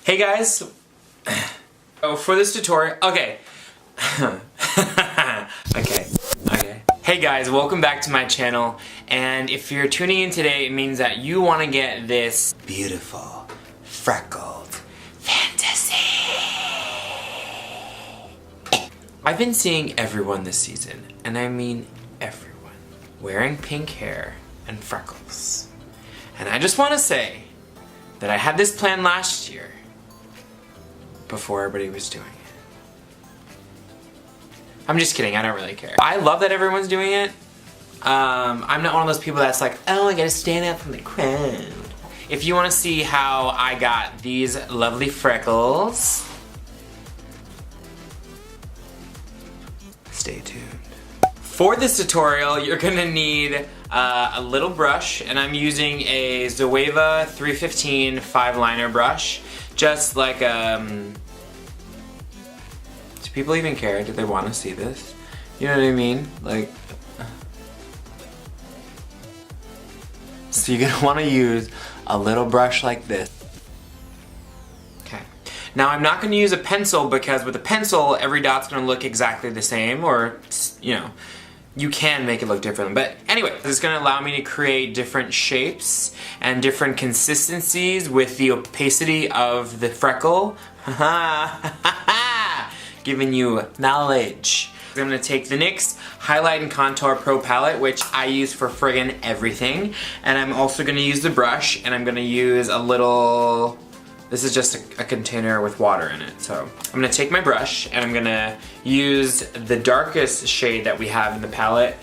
Hey guys, for this tutorial, okay. okay. Hey guys, welcome back to my channel, and if you're tuning in today, it means that you want to get this beautiful, freckled fantasy. I've been seeing everyone this season, and I mean everyone, wearing pink hair and freckles. And I just want to say that I had this plan last year, before everybody was doing it. I'm just kidding, I don't really care. I love that everyone's doing it. I'm not one of those people that's like, oh, I gotta stand out from the crowd. If you wanna see how I got these lovely freckles, stay tuned. For this tutorial, you're gonna need a little brush, and I'm using a Zoeva 315 5-liner brush. Just like, do people even care? Do they want to see this? You know what I mean? Like, so you're gonna want to use a little brush like this. Okay. Now I'm not gonna use a pencil because with a pencil, every dot's gonna look exactly the same, or, you know, you can make it look different. But anyway, this is gonna allow me to create different shapes and different consistencies with the opacity of the freckle. Giving you knowledge. I'm gonna take the NYX Highlight and Contour Pro Palette, which I use for friggin' everything. And I'm also gonna use the brush, and I'm gonna use a little, this is just a container with water in it. So I'm gonna take my brush and I'm gonna use the darkest shade that we have in the palette.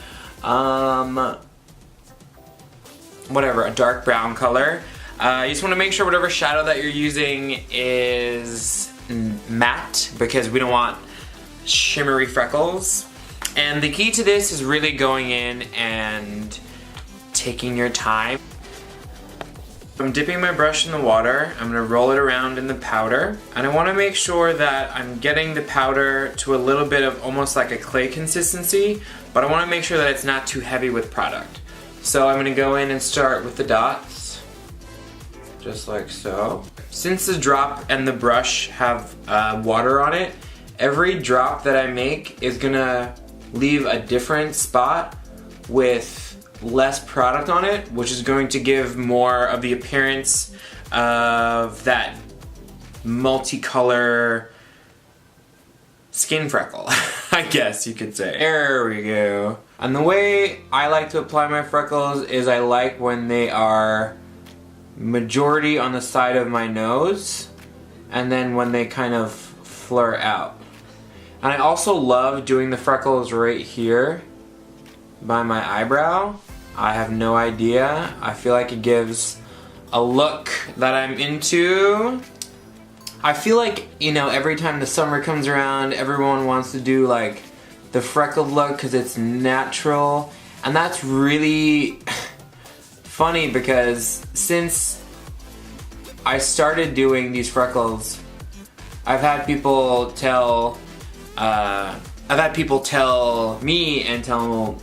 Whatever, a dark brown color. You just wanna make sure whatever shadow that you're using is matte, because we don't want shimmery freckles. And the key to this is really going in and taking your time. I'm dipping my brush in the water, I'm gonna roll it around in the powder, and I wanna make sure that I'm getting the powder to a little bit of almost like a clay consistency, but I wanna make sure that it's not too heavy with product. So I'm gonna go in and start with the dots, just like so. Since the drop and the brush have water on it, every drop that I make is gonna leave a different spot with less product on it, which is going to give more of the appearance of that multicolor skin freckle, I guess you could say. There we go. And the way I like to apply my freckles is I like when they are majority on the side of my nose, and then when they kind of flare out. And I also love doing the freckles right here by my eyebrow. I have no idea. I feel like it gives a look that I'm into. I feel like, you know, every time the summer comes around, everyone wants to do like the freckled look because it's natural. And that's really funny because since I started doing these freckles, I've had people tell me and tell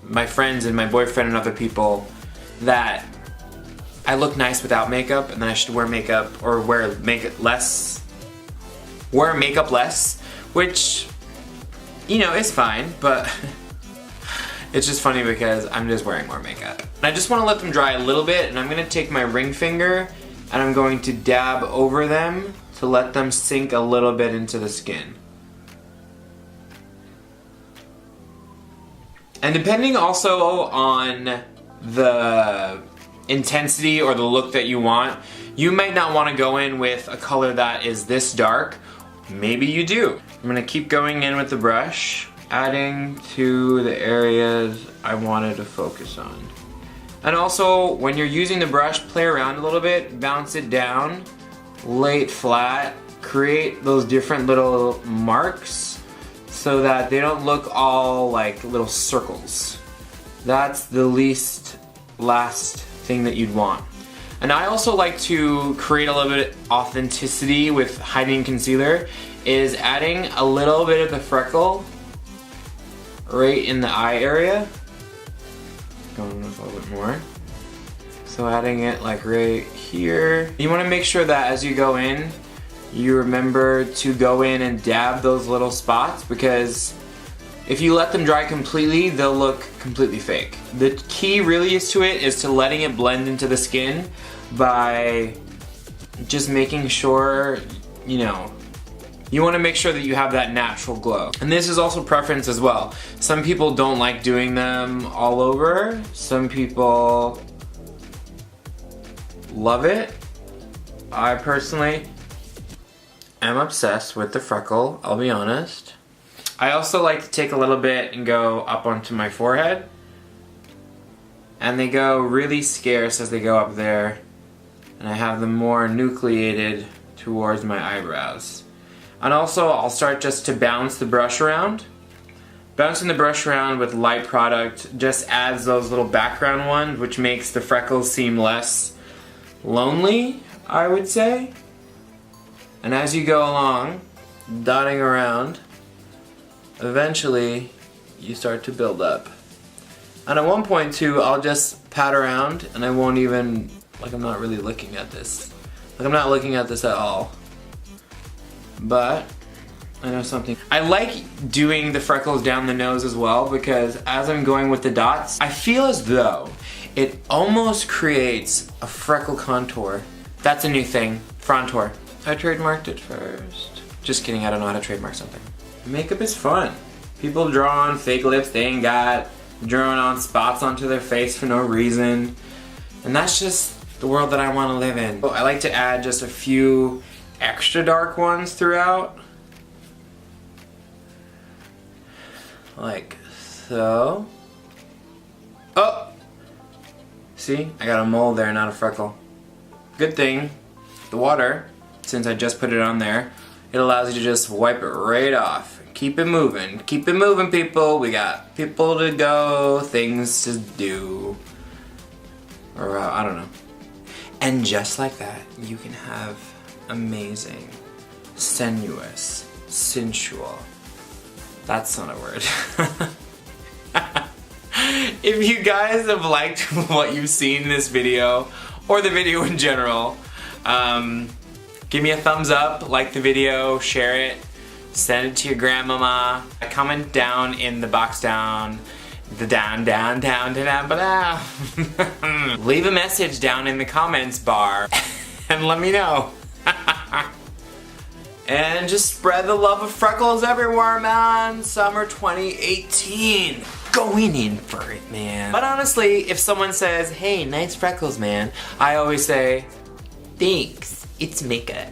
my friends and my boyfriend and other people that I look nice without makeup, and then I should wear makeup or wear makeup less, which, you know, is fine, but it's just funny because I'm just wearing more makeup. And I just want to let them dry a little bit, and I'm going to take my ring finger and I'm going to dab over them to let them sink a little bit into the skin. And depending also on the intensity or the look that you want, you might not want to go in with a color that is this dark. Maybe you do. I'm going to keep going in with the brush, adding to the areas I wanted to focus on. And also, when you're using the brush, play around a little bit, bounce it down, lay it flat, create those different little marks so that they don't look all like little circles. That's the last thing that you'd want. And I also like to create a little bit of authenticity with hiding concealer, is adding a little bit of the freckle right in the eye area. Going with a little bit more. So adding it like right here. You want to make sure that as you go in, you remember to go in and dab those little spots, because if you let them dry completely, they'll look completely fake. The key really is to letting it blend into the skin by just making sure, you know, you want to make sure that you have that natural glow. And this is also preference as well. Some people don't like doing them all over. Some people love it. I personally am obsessed with the freckle, I'll be honest. I also like to take a little bit and go up onto my forehead. And they go really scarce as they go up there. And I have them more nucleated towards my eyebrows. And also, I'll start just to bounce the brush around. Bouncing the brush around with light product just adds those little background ones, which makes the freckles seem less lonely, I would say. And as you go along, dotting around, eventually you start to build up. And at one point too, I'll just pat around and I won't even, like, I'm not really looking at this. Like, I'm not looking at this at all. But I know something. I like doing the freckles down the nose as well, because as I'm going with the dots, I feel as though it almost creates a freckle contour. That's a new thing. Frontour. I trademarked it first. Just kidding, I don't know how to trademark something. Makeup is fun. People draw on fake lips they ain't got, drawing on spots onto their face for no reason. And that's just the world that I want to live in. I like to add just a few extra dark ones throughout. Like so. Oh! See? I got a mole there, not a freckle. Good thing, the water, since I just put it on there, it allows you to just wipe it right off. Keep it moving. Keep it moving, people. We got people to go, things to do. Or, I don't know. And just like that, you can have amazing, sensuous, sensual. That's not a word. If you guys have liked what you've seen in this video, or the video in general, give me a thumbs up, like the video, share it, send it to your grandmama. Comment down in the box down, leave a message down in the comments bar and let me know. And just spread the love of freckles everywhere, man. Summer 2018. Going in for it, man. But honestly, if someone says, hey, nice freckles, man, I always say, thanks, it's makeup.